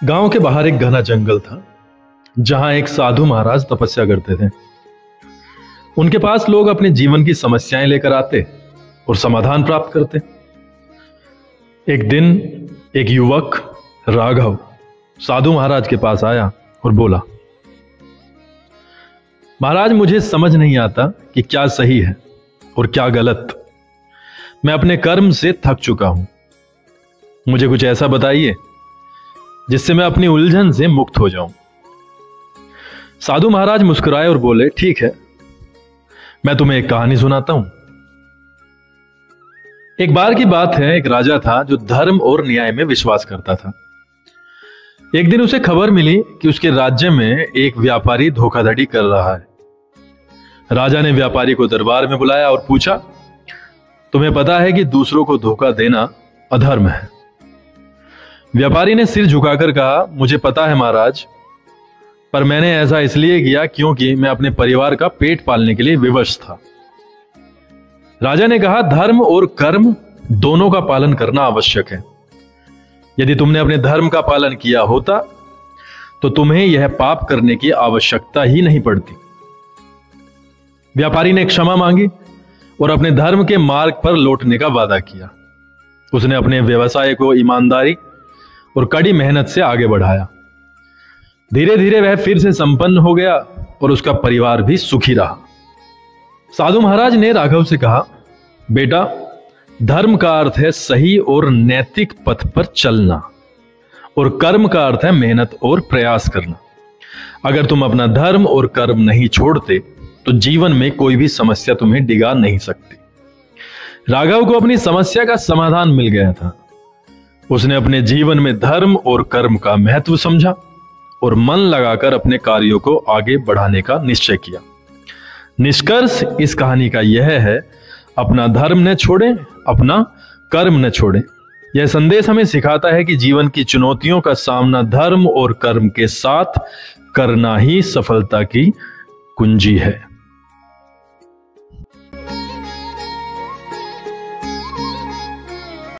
गांव के बाहर एक घना जंगल था जहां एक साधु महाराज तपस्या करते थे। उनके पास लोग अपने जीवन की समस्याएं लेकर आते और समाधान प्राप्त करते। एक दिन एक युवक राघव साधु महाराज के पास आया और बोला, महाराज, मुझे समझ नहीं आता कि क्या सही है और क्या गलत। मैं अपने कर्म से थक चुका हूं। मुझे कुछ ऐसा बताइए जिससे मैं अपनी उलझन से मुक्त हो जाऊं। साधु महाराज मुस्कुराए और बोले, ठीक है, मैं तुम्हें एक कहानी सुनाता हूं। एक बार की बात है, एक राजा था जो धर्म और न्याय में विश्वास करता था। एक दिन उसे खबर मिली कि उसके राज्य में एक व्यापारी धोखाधड़ी कर रहा है। राजा ने व्यापारी को दरबार में बुलाया और पूछा, तुम्हें पता है कि दूसरों को धोखा देना अधर्म है? व्यापारी ने सिर झुकाकर कहा, मुझे पता है महाराज, पर मैंने ऐसा इसलिए किया क्योंकि मैं अपने परिवार का पेट पालने के लिए विवश था। राजा ने कहा, धर्म और कर्म दोनों का पालन करना आवश्यक है। यदि तुमने अपने धर्म का पालन किया होता तो तुम्हें यह पाप करने की आवश्यकता ही नहीं पड़ती। व्यापारी ने क्षमा मांगी और अपने धर्म के मार्ग पर लौटने का वादा किया। उसने अपने व्यवसाय को ईमानदारी और कड़ी मेहनत से आगे बढ़ाया। धीरे धीरे वह फिर से संपन्न हो गया और उसका परिवार भी सुखी रहा। साधु महाराज ने राघव से कहा, बेटा, धर्म का अर्थ है सही और नैतिक पथ पर चलना और कर्म का अर्थ है मेहनत और प्रयास करना। अगर तुम अपना धर्म और कर्म नहीं छोड़ते तो जीवन में कोई भी समस्या तुम्हें डिगा नहीं सकती। राघव को अपनी समस्या का समाधान मिल गया था। उसने अपने जीवन में धर्म और कर्म का महत्व समझा और मन लगाकर अपने कार्यों को आगे बढ़ाने का निश्चय किया। निष्कर्ष इस कहानी का यह है, अपना धर्म न छोड़ें, अपना कर्म न छोड़ें। यह संदेश हमें सिखाता है कि जीवन की चुनौतियों का सामना धर्म और कर्म के साथ करना ही सफलता की कुंजी है।